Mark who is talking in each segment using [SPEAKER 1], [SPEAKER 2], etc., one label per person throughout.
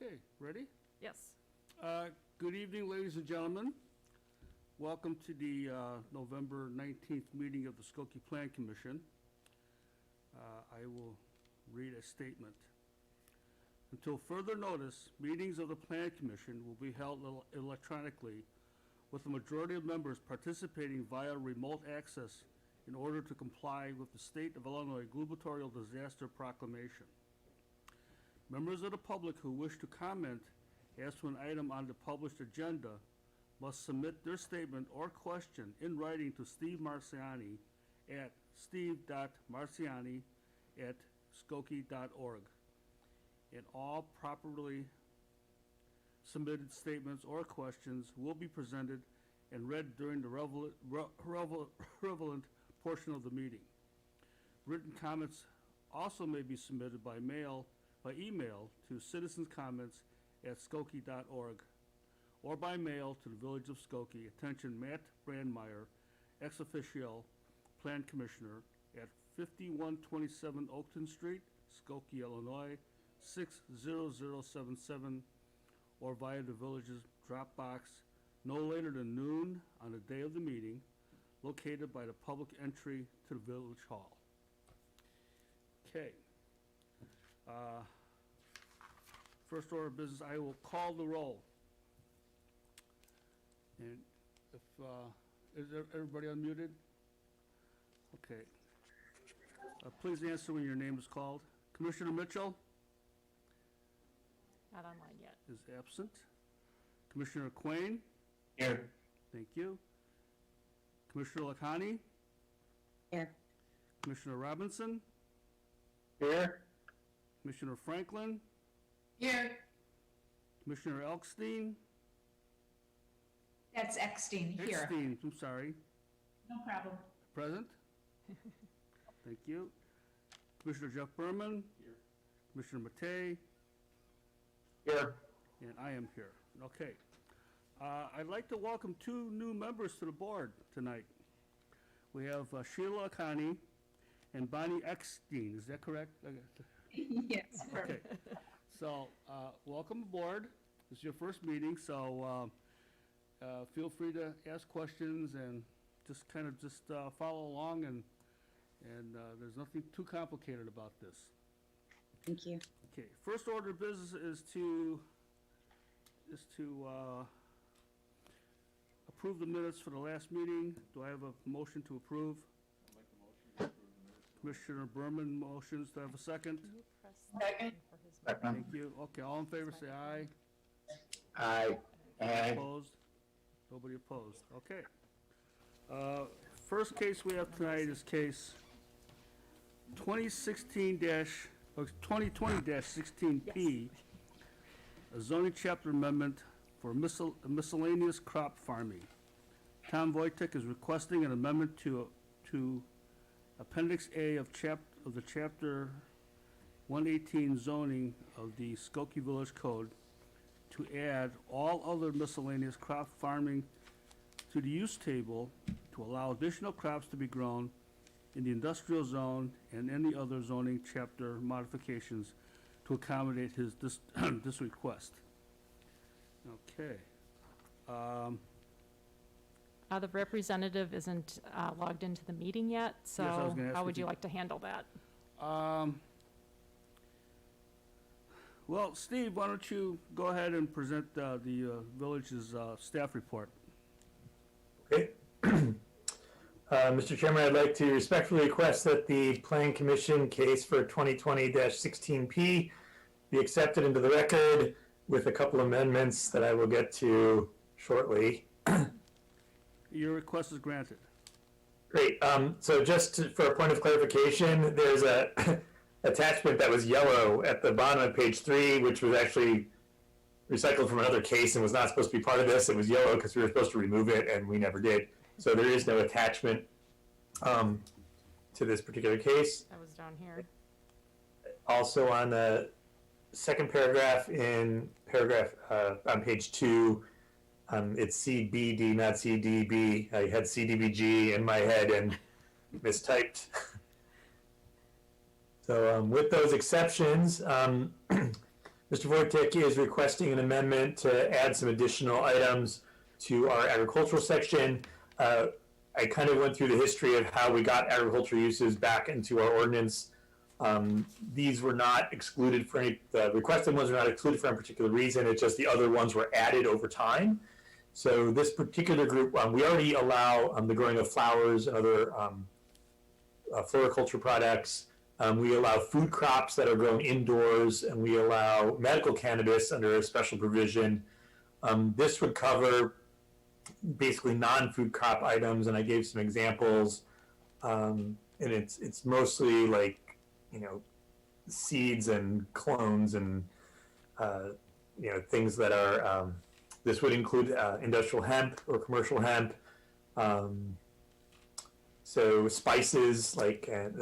[SPEAKER 1] Okay, ready?
[SPEAKER 2] Yes.
[SPEAKER 1] Good evening, ladies and gentlemen. Welcome to the November 19th meeting of the Skokie Plan Commission. I will read a statement. Until further notice, meetings of the Plan Commission will be held electronically with the majority of members participating via remote access in order to comply with the State of Illinois Gubernatorial Disaster Proclamation. Members of the public who wish to comment as to an item on the published agenda must submit their statement or question in writing to Steve Marciani at steve.marciani@skokie.org. And all properly submitted statements or questions will be presented and read during the relevant portion of the meeting. Written comments also may be submitted by email to citizenscomments@skokie.org or by mail to the Village of Skokie. Attention, Matt Brandmeier, ex officio Plan Commissioner at 5127 Oakton Street, Skokie, Illinois, 60077, or via the Village's drop box no later than noon on the day of the meeting, located by the public entry to the Village Hall. Okay. First order of business, I will call the roll. And if, is everybody unmuted? Okay. Please answer when your name is called. Commissioner Mitchell
[SPEAKER 2] Not online yet.
[SPEAKER 1] is absent. Commissioner Quain?
[SPEAKER 3] Here.
[SPEAKER 1] Thank you. Commissioner Lakhani?
[SPEAKER 4] Here.
[SPEAKER 1] Commissioner Robinson?
[SPEAKER 3] Here.
[SPEAKER 1] Commissioner Franklin?
[SPEAKER 4] Here.
[SPEAKER 1] Commissioner Elkstein?
[SPEAKER 4] That's Eckstein, here.
[SPEAKER 1] Eckstein, I'm sorry.
[SPEAKER 4] No problem.
[SPEAKER 1] Present? Thank you. Commissioner Jeff Berman?
[SPEAKER 3] Here.
[SPEAKER 1] Commissioner Matei?
[SPEAKER 3] Here.
[SPEAKER 1] And I am here. Okay. I'd like to welcome two new members to the board tonight. We have Sheila Akani and Bonnie Eckstein. Is that correct?
[SPEAKER 4] Yes,
[SPEAKER 1] Okay. So, welcome aboard. This is your first meeting, so feel free to ask questions and just follow along, and there's nothing too complicated about this.
[SPEAKER 4] Thank you.
[SPEAKER 1] Okay, first order of business is to approve the minutes for the last meeting. Do I have a motion to approve?
[SPEAKER 3] I'll make the motion to approve the minutes.
[SPEAKER 1] Commissioner Berman motions. Do I have a second?
[SPEAKER 2] Can you press
[SPEAKER 4] Second.
[SPEAKER 2] for his
[SPEAKER 1] Thank you. Okay, all in favor say aye.
[SPEAKER 3] Aye.
[SPEAKER 1] Opposed? Nobody opposed. Okay. First case we have tonight is case 2020-16P, a zoning chapter amendment for miscellaneous crop farming. Tom Wojtek is requesting an amendment to Appendix A of the Chapter 118 zoning of the Skokie Village Code to add all other miscellaneous crop farming to the use table to allow additional crops to be grown in the industrial zone and any other zoning chapter modifications to accommodate this request. Okay.
[SPEAKER 2] The representative isn't logged into the meeting yet,
[SPEAKER 1] Yes, I was
[SPEAKER 2] so
[SPEAKER 1] gonna ask
[SPEAKER 2] how
[SPEAKER 1] if
[SPEAKER 2] would you
[SPEAKER 1] you-
[SPEAKER 2] like to handle that?
[SPEAKER 1] Well, Steve, why don't you go ahead and present the village's staff report?
[SPEAKER 3] Okay. Mr. Chairman, I'd like to respectfully request that the Plan Commission case for 2020-16P be accepted into the record with a couple amendments that I will get to shortly.
[SPEAKER 1] Your request is granted.
[SPEAKER 3] Great. So for a point of clarification, there's a attachment that was yellow at the bottom of page 3, which was actually recycled from another case and was not supposed to be part of this. It was yellow because we were supposed to remove it, and we never did. So there is no attachment to this particular case.
[SPEAKER 2] That was down here.
[SPEAKER 3] Also on the second paragraph on page 2, it's CBD, not CDB. I had CDBG in my head and mistyped. So with those exceptions, Mr. Voitek is requesting an amendment to add some additional items to our agricultural section. I kind of went through the history of how we got agricultural uses back into our ordinance. These were not excluded for any, the requested ones were not excluded for any particular reason. It's just the other ones were added over time. So this particular group, we already allow the growing of flowers and other floriculture products. We allow food crops that are grown indoors, and we allow medical cannabis under a special provision. This would cover basically non-food crop items, and I gave some examples. And it's mostly like, seeds and clones and things that are. This would include industrial hemp or commercial hemp. So spices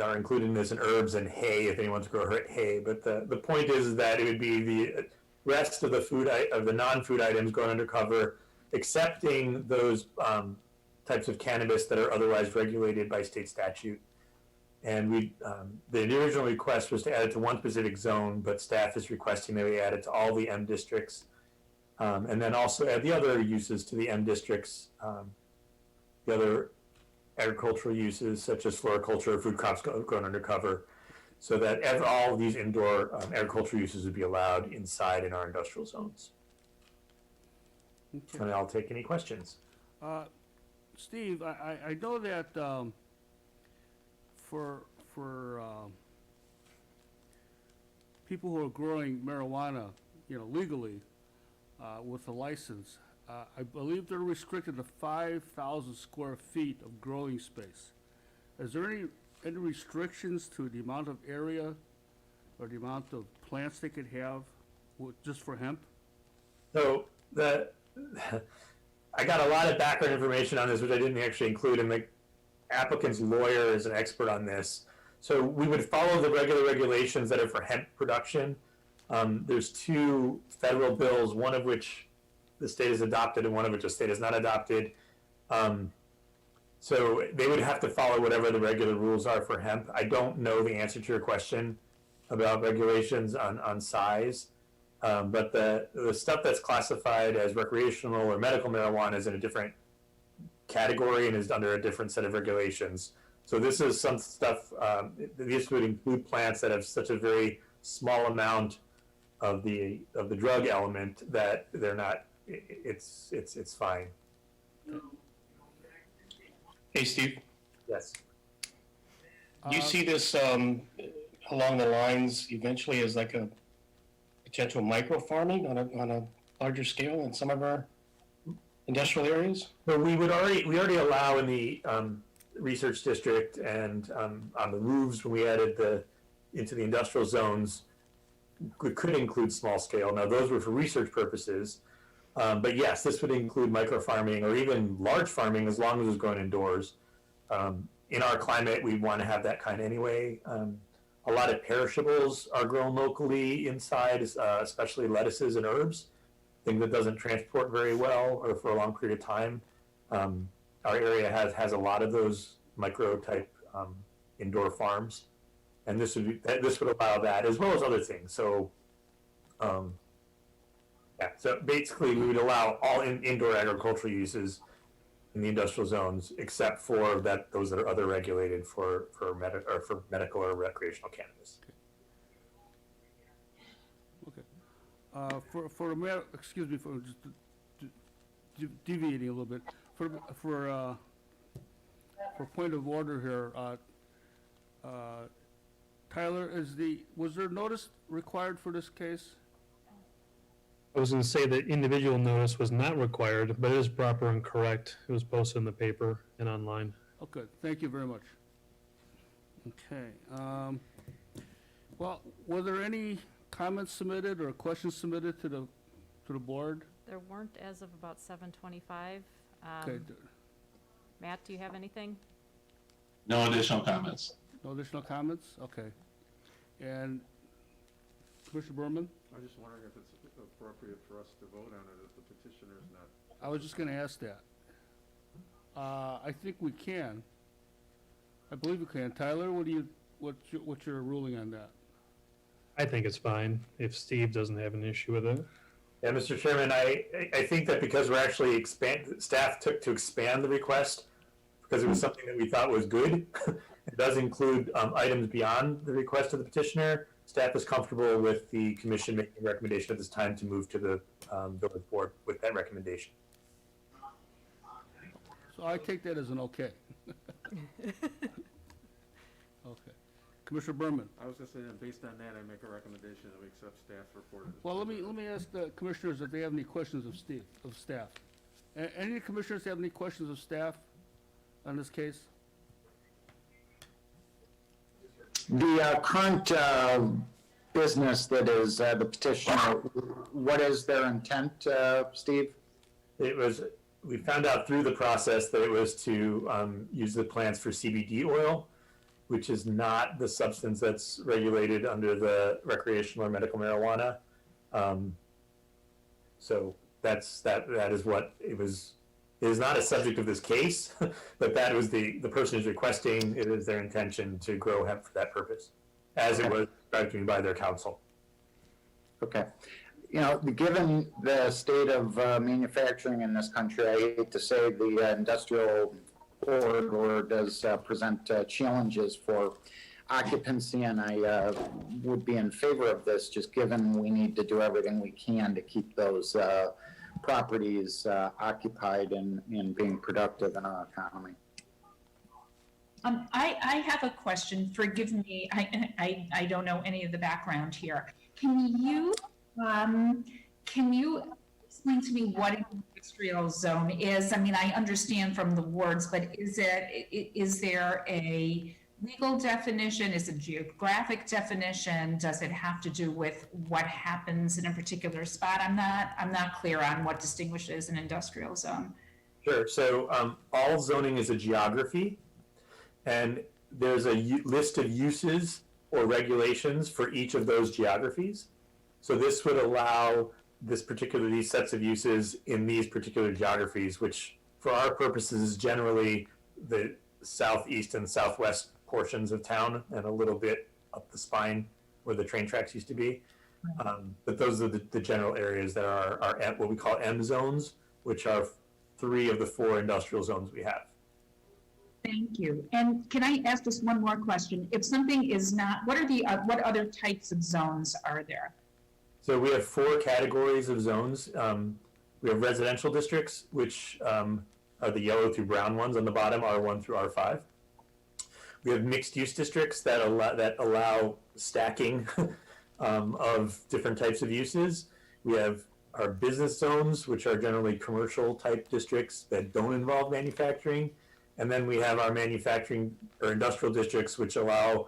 [SPEAKER 3] are included in this, and herbs and hay if anyone wants to grow hay. But the point is that it would be the rest of the the non-food items going under cover, excepting those types of cannabis that are otherwise regulated by state statute. And the original request was to add it to one specific zone, but staff is requesting that we add it to all the M districts, and then also add the other uses to the M districts, the other agricultural uses such as floriculture, food crops grown under cover, so that all of these indoor agricultural uses would be allowed inside in our industrial zones.
[SPEAKER 1] Okay.
[SPEAKER 3] And I'll take any questions.
[SPEAKER 1] Steve, I know that for people who are growing marijuana, legally with a license, I believe they're restricted to 5,000 square feet of growing space. Is there any restrictions to the amount of area or the amount of plants they could have just for hemp?
[SPEAKER 3] So I got a lot of background information on this, which I didn't actually include, and the applicant's lawyer is an expert on this. So we would follow the regular regulations that are for hemp production. There's two federal bills, one of which the state has adopted and one of which the state has not adopted. So they would have to follow whatever the regular rules are for hemp. I don't know the answer to your question about regulations on size. But the stuff that's classified as recreational or medical marijuana is in a different category and is under a different set of regulations. So this is some stuff, this would include plants that have such a very small amount of the drug element that they're not, it's fine.
[SPEAKER 5] Hey, Steve,
[SPEAKER 3] Yes.
[SPEAKER 5] do you see this along the lines eventually as like a potential micro farming on a larger scale in some of our industrial areas?
[SPEAKER 3] So we already allow in the research district and on the roofs when we added into the industrial zones, we could include small scale. Now those were for research purposes, but yes, this would include micro farming or even large farming as long as it's grown indoors. In our climate, we want to have that kind anyway. A lot of perishables are grown locally inside, especially lettuces and herbs, thing that doesn't transport very well or for a long period of time. Our area has a lot of those micro type indoor farms, and this would allow that as well as other things. So, so basically, we would allow all indoor agricultural uses in the industrial zones, except for those that are other regulated for medical or recreational cannabis.
[SPEAKER 1] Okay. Excuse me for just deviating a little bit. For point of order here, Tyler, was there notice required for this case?
[SPEAKER 6] I was going to say that individual notice was not required, but it is proper and correct. It was posted in the paper and online.
[SPEAKER 1] Okay, thank you very much. Okay. Well, were there any comments submitted or questions submitted to the board?
[SPEAKER 2] There weren't as of about 7:25.
[SPEAKER 1] Okay,
[SPEAKER 2] Matt, do you have anything?
[SPEAKER 7] No additional comments.
[SPEAKER 1] no additional comments? Okay. And Commissioner Berman?
[SPEAKER 8] I was just wondering if it's appropriate for us to vote on it if the petitioner is not.
[SPEAKER 1] I was just gonna ask that. I think we can. I believe we can. Tyler, what's your ruling on that?
[SPEAKER 6] I think it's fine if Steve doesn't have an issue with it.
[SPEAKER 3] Yeah, Mr. Chairman, I think that because we're actually staff took to expand the request because it was something that we thought was good. It does include items beyond the request of the petitioner. Staff is comfortable with the commission making a recommendation at this time to move to the village board with that recommendation.
[SPEAKER 1] So I take that as an okay. Okay. Commissioner Berman.
[SPEAKER 8] I was just saying, based on that, I make a recommendation that we accept staff's report. as
[SPEAKER 1] Well, let
[SPEAKER 8] presented.
[SPEAKER 1] me ask the commissioners if they have any questions of staff. Any commissioners have any questions of staff on this case?
[SPEAKER 9] The current business that is the petitioner, what is their intent, Steve?
[SPEAKER 3] It was, we found out through the process that it was to use the plants for CBD oil, which is not the substance that's regulated under the recreational or medical marijuana. So that is what it was. It is not a subject of this case, but that was the person who's requesting, it is their intention to grow hemp for that purpose, as it was described to me by their counsel.
[SPEAKER 9] Okay. You know, given the state of manufacturing in this country, I hate to say the industrial corridor does present challenges for occupancy, and I would be in favor of this, just given we need to do everything we can to keep those properties occupied and being productive in our economy.
[SPEAKER 4] I have a question. Forgive me. I don't know any of the background here. Can you explain to me what an industrial zone is? I mean, I understand from the words, but is there a legal definition? Is it a geographic definition? Does it have to do with what happens in a particular spot? I'm not clear on what distinguishes an industrial zone.
[SPEAKER 3] Sure. So all zoning is a geography, and there's a list of uses or regulations for each of those geographies. So this would allow these sets of uses in these particular geographies, which for our purposes is generally the southeast and southwest portions of town and a little bit up the spine where the train tracks used to be. But those are the general areas that are what we call M zones, which are 3 of the 4 industrial zones we have.
[SPEAKER 4] Thank you. And can I ask just one more question? If something is not, what other types of zones are there?
[SPEAKER 3] So we have 4 categories of zones. We have residential districts, which are the yellow through brown ones on the bottom, R1 through R5. We have mixed use districts that allow stacking of different types of uses. We have our business zones, which are generally commercial type districts that don't involve manufacturing. And then we have our manufacturing or industrial districts, which allow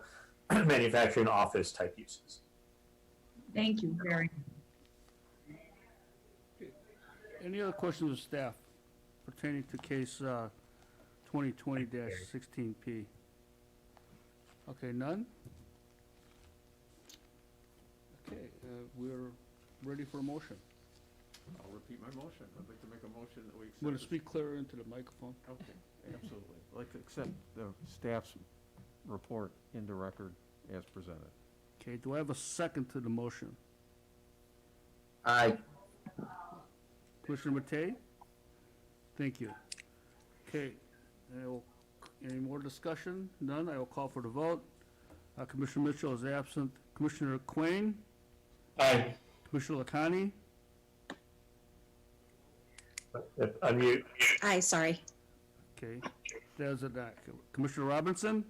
[SPEAKER 3] manufacturing office type uses.
[SPEAKER 4] Thank you very much.
[SPEAKER 1] Any other questions of staff pertaining to case 2020-16P? Okay, none? Okay, we're ready for a motion.
[SPEAKER 8] I'll repeat my motion. I'd like to make a motion that we accept.
[SPEAKER 1] Want to
[SPEAKER 8] this-
[SPEAKER 1] speak clearer into the microphone?
[SPEAKER 8] Okay, absolutely. I'd like to accept the staff's report into record as presented.
[SPEAKER 1] Okay, do I have a second to the motion?
[SPEAKER 9] Aye.
[SPEAKER 1] Commissioner Matei? Thank you. Okay, any more discussion? None, I will call for the vote. Commissioner Mitchell is absent. Commissioner Quinn?
[SPEAKER 5] Aye.
[SPEAKER 1] Commissioner Lakani?
[SPEAKER 3] Unmute.
[SPEAKER 10] Aye, sorry.
[SPEAKER 1] Okay, there's a aye. Commissioner Robinson?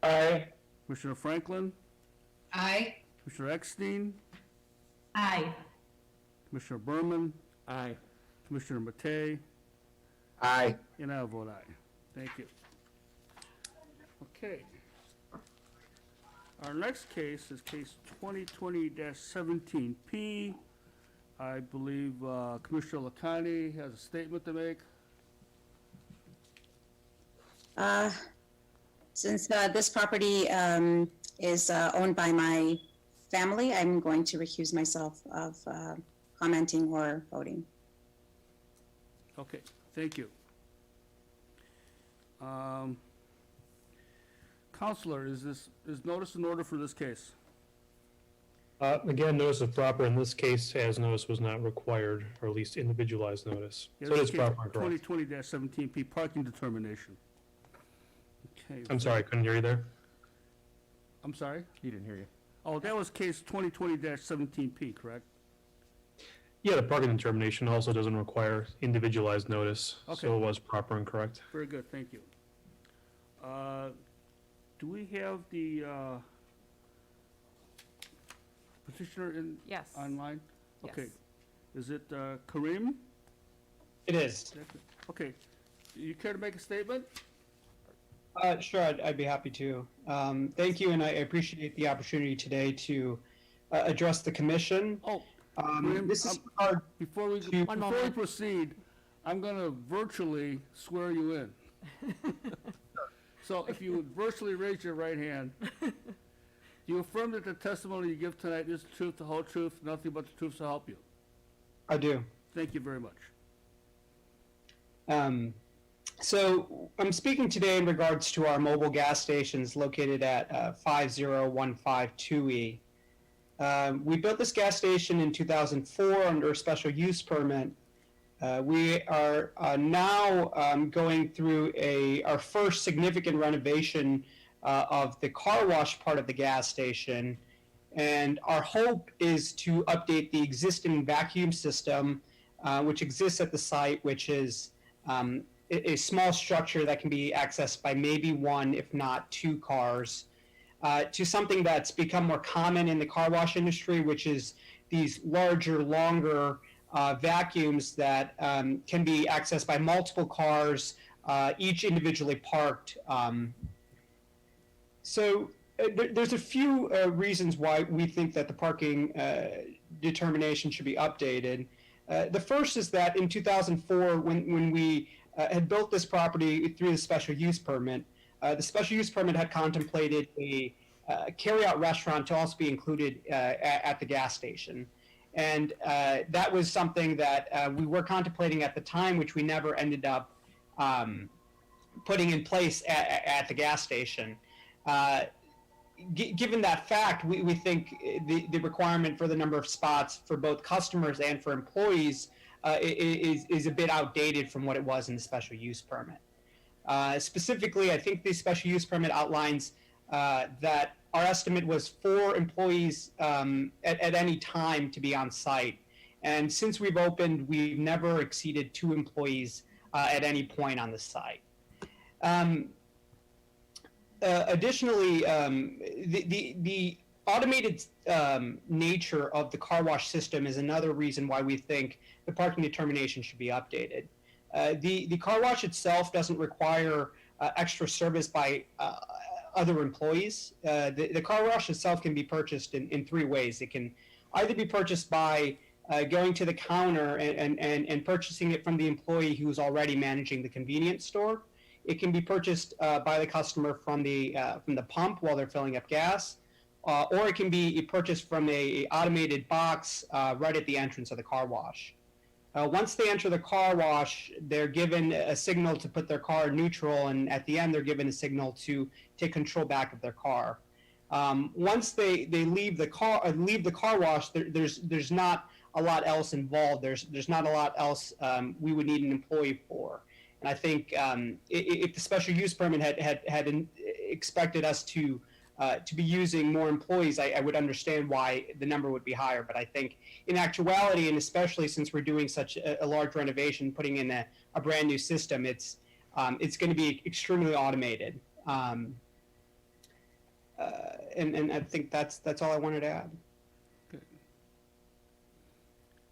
[SPEAKER 5] Aye.
[SPEAKER 1] Commissioner Franklin?
[SPEAKER 4] Aye.
[SPEAKER 1] Commissioner Eckstein?
[SPEAKER 4] Aye.
[SPEAKER 1] Commissioner Berman?
[SPEAKER 8] Aye.
[SPEAKER 1] Commissioner Matei?
[SPEAKER 9] Aye.
[SPEAKER 1] And I'll vote aye. Thank you. Okay. Our next case is case 2020-17P. I believe Commissioner Lakani has a statement to make.
[SPEAKER 10] Since this property is owned by my family, I'm going to recuse myself of commenting or voting.
[SPEAKER 1] Okay, thank you. Counselor, is notice in order for this case?
[SPEAKER 6] Again, notice of proper in this case, as notice was not required, or at least individualized notice.
[SPEAKER 1] Yeah,
[SPEAKER 6] So it
[SPEAKER 1] this
[SPEAKER 6] is
[SPEAKER 1] case,
[SPEAKER 6] proper and correct.
[SPEAKER 1] 2020-17P parking determination. Okay.
[SPEAKER 6] I'm sorry, I couldn't hear you there.
[SPEAKER 1] I'm sorry?
[SPEAKER 8] He didn't hear you.
[SPEAKER 1] Oh, that was case 2020-17P, correct?
[SPEAKER 6] Yeah, the parking determination also doesn't require individualized notice,
[SPEAKER 1] Okay.
[SPEAKER 6] so it was proper and correct.
[SPEAKER 1] Very good, thank you. Do we have the petitioner
[SPEAKER 2] Yes.
[SPEAKER 1] online? Okay.
[SPEAKER 2] Yes.
[SPEAKER 1] Is it Kareem?
[SPEAKER 11] It is.
[SPEAKER 1] Okay. You care to make a statement?
[SPEAKER 11] Sure, I'd be happy to. Thank you, and I appreciate the opportunity today to address the commission.
[SPEAKER 1] Oh, Kareem,
[SPEAKER 11] This is regard
[SPEAKER 1] before we
[SPEAKER 2] One
[SPEAKER 1] before we
[SPEAKER 2] moment.
[SPEAKER 1] proceed, I'm going to virtually swear you in. So if you would virtually raise your right hand, do you affirm that the testimony you give tonight is the truth, the whole truth, nothing but the truth to help you?
[SPEAKER 11] I do.
[SPEAKER 1] Thank you very much.
[SPEAKER 11] So I'm speaking today in regards to our mobile gas stations located at 50152E. We built this gas station in 2004 under a special use permit. We are now going through our first significant renovation of the car wash part of the gas station. And our hope is to update the existing vacuum system, which exists at the site, which is a small structure that can be accessed by maybe one, if not two cars, to something that's become more common in the car wash industry, which is these larger, longer vacuums that can be accessed by multiple cars, each individually parked. There's a few reasons why we think that the parking determination should be updated. The first is that in 2004, when we had built this property through the special use permit, the special use permit had contemplated a carry-out restaurant to also be included at the gas station. And that was something that we were contemplating at the time, which we never ended up putting in place at the gas station. Given that fact, we think the requirement for the number of spots for both customers and for employees is a bit outdated from what it was in the special use permit. Specifically, I think the special use permit outlines that our estimate was 4 employees at any time to be on site. And since we've opened, we've never exceeded 2 employees at any point on the site. Additionally, the automated nature of the car wash system is another reason why we think the parking determination should be updated. The car wash itself doesn't require extra service by other employees. The car wash itself can be purchased in 3 ways. It can either be purchased by going to the counter and purchasing it from the employee who's already managing the convenience store. It can be purchased by the customer from the pump while they're filling up gas, or it can be purchased from a automated box right at the entrance of the car wash. Once they enter the car wash, they're given a signal to put their car in neutral, and at the end, they're given a signal to take control back of their car. Once they leave the car wash, there's not a lot else involved. There's not a lot else we would need an employee for. And I think if the special use permit had expected us to be using more employees, I would understand why the number would be higher. But I think in actuality, and especially since we're doing such a large renovation, putting in a brand new system, it's going to be extremely automated. And I think that's all I wanted to add.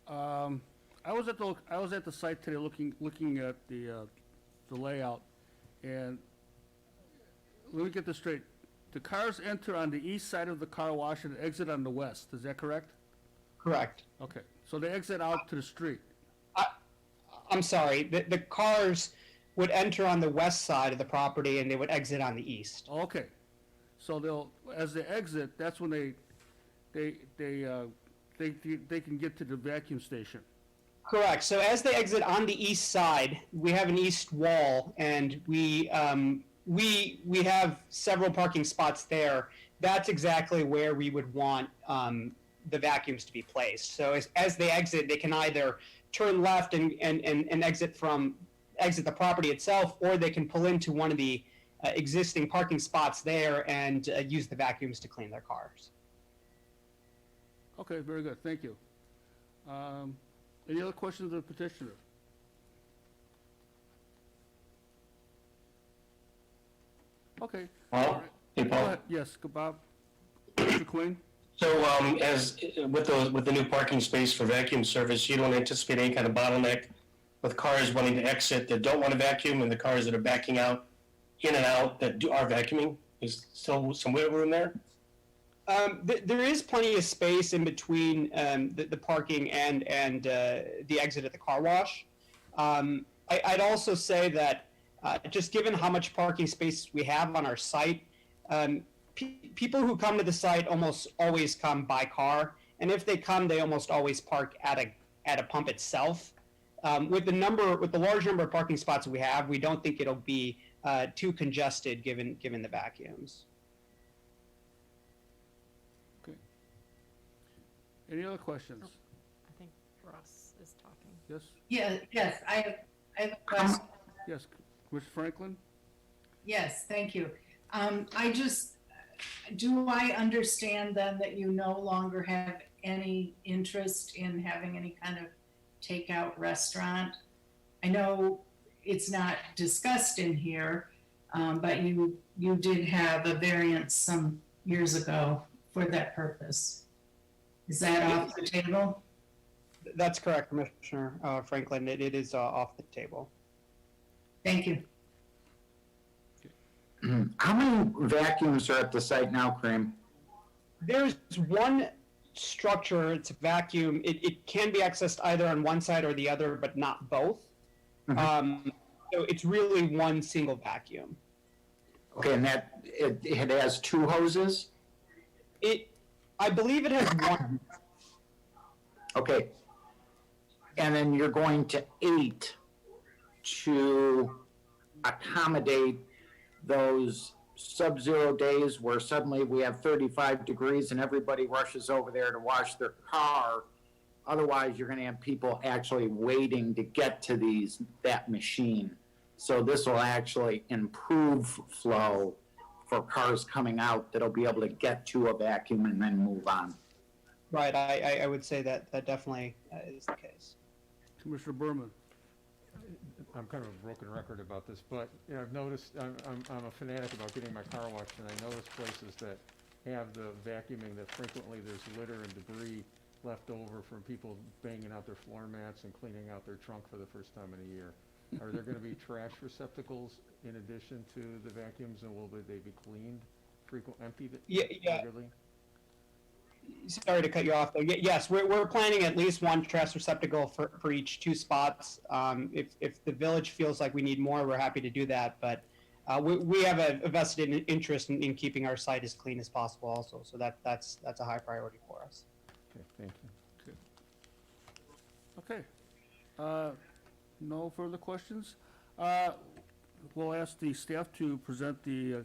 [SPEAKER 1] I was at the site today looking at the layout, and let me get this straight. The cars enter on the east side of the car wash and exit on the west. Is that correct?
[SPEAKER 11] Correct.
[SPEAKER 1] Okay, so they exit out to the street.
[SPEAKER 11] I'm sorry. The cars would enter on the west side of the property and they would exit on the east.
[SPEAKER 1] Okay, so as they exit, that's when they can get to the vacuum station.
[SPEAKER 11] Correct. So as they exit on the east side, we have an east wall, and we have several parking spots there. That's exactly where we would want the vacuums to be placed. So as they exit, they can either turn left and exit the property itself, or they can pull into one of the existing parking spots there and use the vacuums to clean their cars.
[SPEAKER 1] Okay, very good, thank you. Any other questions of the petitioner? Okay.
[SPEAKER 5] Paul?
[SPEAKER 1] all right.
[SPEAKER 5] Hey,
[SPEAKER 1] Go
[SPEAKER 5] Paul?
[SPEAKER 1] ahead. Yes, go Bob. Mr. Quinn?
[SPEAKER 5] So, as, with the new parking space for vacuum service, you don't anticipate any kind of bottleneck with cars wanting to exit that don't want to vacuum and the cars that are backing out, in and out, that are vacuuming? Is still some wiggle room there?
[SPEAKER 11] There is plenty of space in between the parking and the exit at the car wash. I'd also say that just given how much parking space we have on our site, people who come to the site almost always come by car, and if they come, they almost always park at a pump itself. With the large number of parking spots we have, we don't think it'll be too congested given the vacuums.
[SPEAKER 1] Okay. Any other questions?
[SPEAKER 2] I think Russ is talking.
[SPEAKER 1] Yes?
[SPEAKER 12] Yes, I have a question.
[SPEAKER 1] Yes, Mr. Franklin?
[SPEAKER 12] Yes, thank you. Do I understand then that you no longer have any interest in having any kind of takeout restaurant? I know it's not discussed in here, but you did have a variance some years ago for that purpose. Is that off the table?
[SPEAKER 11] That's correct, Commissioner Franklin. It is off the table.
[SPEAKER 12] Thank you.
[SPEAKER 9] How many vacuums are at the site now, Kareem?
[SPEAKER 11] There's one structure, it's a vacuum. It can be accessed either on one side or the other, but not both. So it's really one single vacuum.
[SPEAKER 9] Okay, and it has two hoses?
[SPEAKER 11] I believe it has one.
[SPEAKER 9] Okay. And then you're going to 8 to accommodate those sub-zero days where suddenly we have 35 degrees and everybody rushes over there to wash their car. Otherwise, you're going to have people actually waiting to get to that machine. So this will actually improve flow for cars coming out that'll be able to get to a vacuum and then move on.
[SPEAKER 11] Right, I would say that definitely is the case.
[SPEAKER 1] Commissioner Berman?
[SPEAKER 8] I'm kind of a broken record about this, but you know, I've noticed, I'm a fanatic about getting my car washed, and I notice places that have the vacuuming that frequently there's litter and debris left over from people banging out their floor mats and cleaning out their trunk for the first time in a year. Are there going to be trash receptacles in addition to the vacuums, and will they be cleaned, emptied regularly?
[SPEAKER 11] Sorry to cut you off. Yes, we're planning at least one trash receptacle for each 2 spots. If the village feels like we need more, we're happy to do that. But we have a vested interest in keeping our site as clean as possible also. So that's a high priority for us.
[SPEAKER 8] Okay, thank you.
[SPEAKER 1] Okay. No further questions? We'll ask the staff to present their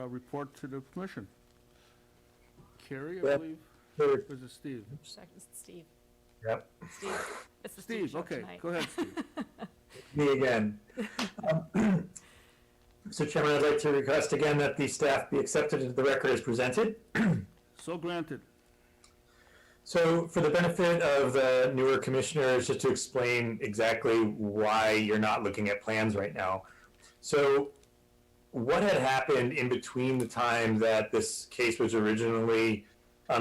[SPEAKER 1] report to the commission. Carrie, I
[SPEAKER 3] Yep.
[SPEAKER 1] believe,
[SPEAKER 3] Sure.
[SPEAKER 1] or is it Steve?
[SPEAKER 2] Second, Steve.
[SPEAKER 3] Yep.
[SPEAKER 2] Steve. It's the
[SPEAKER 1] Steve,
[SPEAKER 2] show
[SPEAKER 1] okay,
[SPEAKER 2] tonight.
[SPEAKER 1] go ahead, Steve.
[SPEAKER 3] Me again. Mr. Chairman, I'd like to request again that the staff be accepted into the record as presented.
[SPEAKER 1] So granted.
[SPEAKER 3] So for the benefit of the newer commissioners, just to explain exactly why you're not looking at plans right now. So what had happened in between the time that this case was originally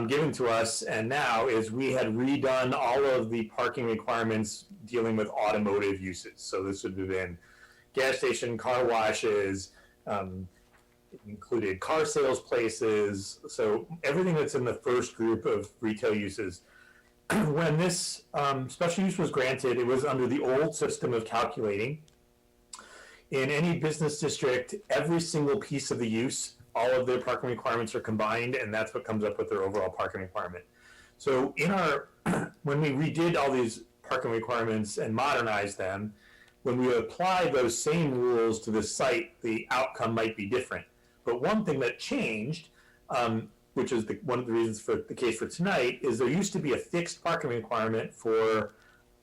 [SPEAKER 3] given to us and now is we had redone all of the parking requirements dealing with automotive uses. So this would have been gas station, car washes, included car sales places. So everything that's in the first group of retail uses. When this special use was granted, it was under the old system of calculating. In any business district, every single piece of the use, all of their parking requirements are combined, and that's what comes up with their overall parking requirement. So when we redid all these parking requirements and modernized them, when we apply those same rules to this site, the outcome might be different. But one thing that changed which is one of the reasons for the case for tonight, is there used to be a fixed parking requirement for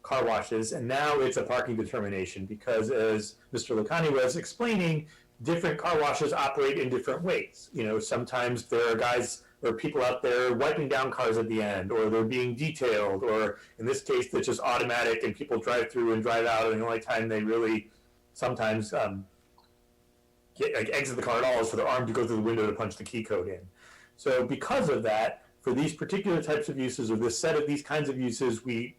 [SPEAKER 3] car washes, and now it's a parking determination because, as Mr. Lacani was explaining, different car washes operate in different ways. You know, sometimes there are guys or people out there wiping down cars at the end, or they're being detailed, or in this case, it's just automatic and people drive through and drive out, and the only time they really sometimes exit the car at all is for their arm to go through the window to punch the key code in. So because of that, for these particular types of uses, or this set of these kinds of uses, we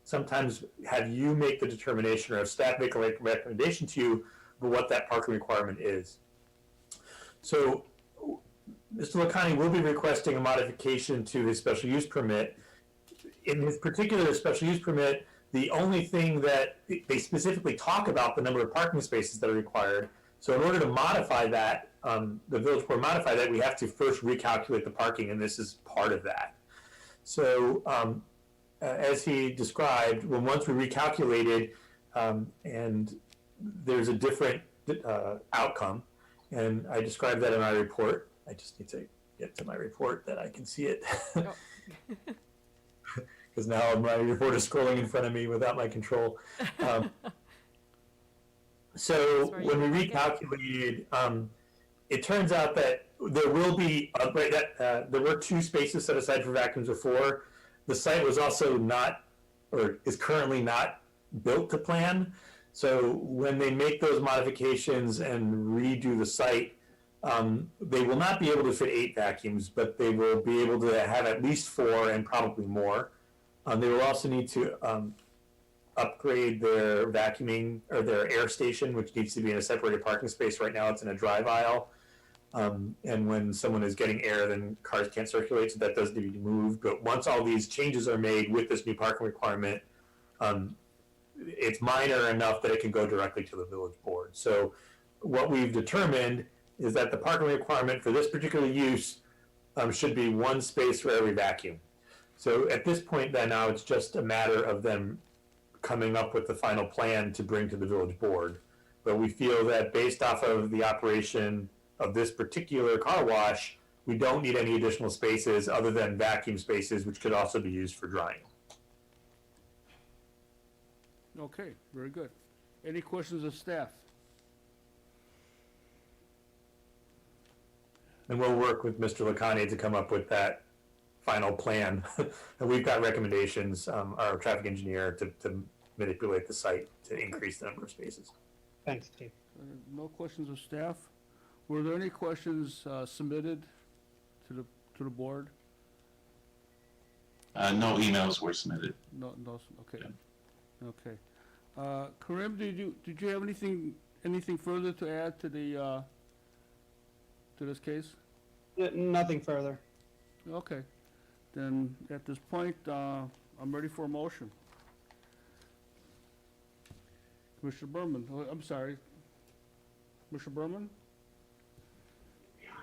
[SPEAKER 3] sometimes have you make the determination, or have staff make a recommendation to you for what that parking requirement is. So Mr. Lacani will be requesting a modification to his special use permit. In his particular special use permit, the only thing that they specifically talk about the number of parking spaces that are required. So in order to modify that, the village board modify that, we have to first recalculate the parking, and this is part of that. So as he described, once we recalculated, and there's a different outcome, and I described that in my report. I just need to get to my report that I can see it. Because now my report is scrolling in front of me without my control. So when we recalculated, it turns out that there will be, there were 2 spaces set aside for vacuums before. The site was also not, or is currently not built to plan. So when they make those modifications and redo the site, they will not be able to fit 8 vacuums, but they will be able to have at least 4 and probably more. They will also need to upgrade their vacuuming or their air station, which needs to be in a separated parking space. Right now it's in a drive aisle. And when someone is getting air, then cars can't circulate, so that does need to be moved. But once all these changes are made with this new parking requirement, it's minor enough that it can go directly to the village board. So what we've determined is that the parking requirement for this particular use should be 1 space for every vacuum. So at this point then now it's just a matter of them coming up with the final plan to bring to the village board. But we feel that based off of the operation of this particular car wash, we don't need any additional spaces other than vacuum spaces, which could also be used for drying.
[SPEAKER 1] Okay, very good. Any questions of staff?
[SPEAKER 3] And we'll work with Mr. Lacani to come up with that final plan. And we've got recommendations, our traffic engineer, to manipulate the site to increase the number of spaces.
[SPEAKER 11] Thanks, Steve.
[SPEAKER 1] No questions of staff? Were there any questions submitted to the board?
[SPEAKER 7] No emails were submitted.
[SPEAKER 1] No, okay. Okay. Karim, did you have anything further to add to the to this case?
[SPEAKER 11] Nothing further.
[SPEAKER 1] Okay. Then at this point, I'm ready for a motion. Commissioner Berman, I'm sorry. Commissioner Berman?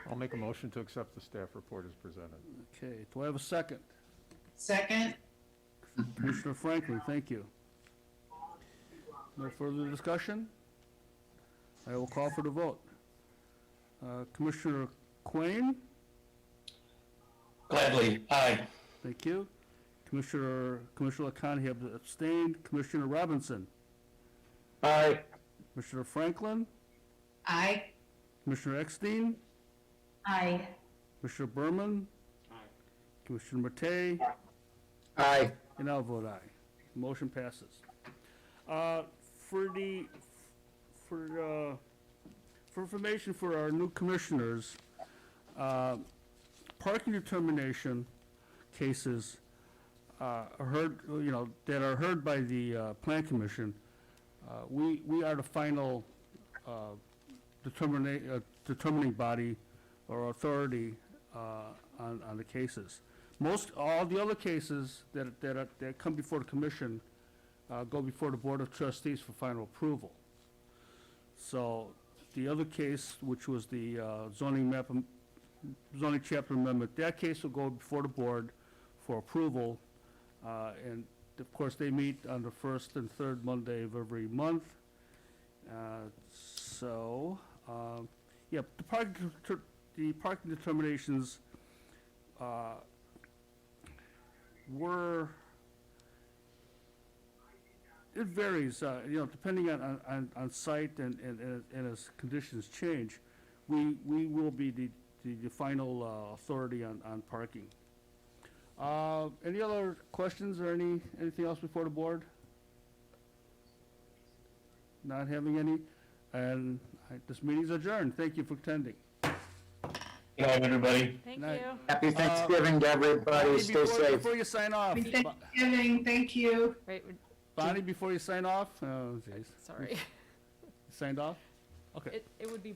[SPEAKER 8] I'll make a motion to accept the staff report as presented.
[SPEAKER 1] Okay, do I have a second?
[SPEAKER 12] Second?
[SPEAKER 1] Commissioner Franklin, thank you. No further discussion? I will call for the vote. Commissioner Quinn?
[SPEAKER 5] Gladly, aye.
[SPEAKER 1] Thank you. Commissioner Lacani have abstained. Commissioner Robinson?
[SPEAKER 3] Aye.
[SPEAKER 1] Commissioner Franklin?
[SPEAKER 12] Aye.
[SPEAKER 1] Commissioner Eckstein?
[SPEAKER 4] Aye.
[SPEAKER 1] Commissioner Berman? Commissioner Matei?
[SPEAKER 9] Aye.
[SPEAKER 1] And I'll vote aye. Motion passes. For information for our new commissioners, parking determination cases are heard, that are heard by the Plan Commission. We are the final determining body or authority on the cases. All the other cases that come before the commission go before the Board of Trustees for final approval. So the other case, which was the zoning chapter amendment, that case will go before the board for approval. And of course, they meet on the first and third Monday of every month. Yeah, the parking determinations it varies, depending on site and as conditions change, we will be the final authority on parking. Any other questions or anything else before the board? Not having any, and this meeting's adjourned. Thank you for attending.
[SPEAKER 5] Good night, everybody.
[SPEAKER 2] Thank
[SPEAKER 1] Night.
[SPEAKER 2] you.
[SPEAKER 9] Happy Thanksgiving to everybody.
[SPEAKER 1] Bonnie,
[SPEAKER 9] Stay safe.
[SPEAKER 1] Before you sign off,
[SPEAKER 12] Happy Thanksgiving, thank you.
[SPEAKER 2] Right,
[SPEAKER 1] Bonnie, before you sign off, oh, jeez.
[SPEAKER 2] sorry.
[SPEAKER 1] You signed off? Okay.
[SPEAKER 2] It would be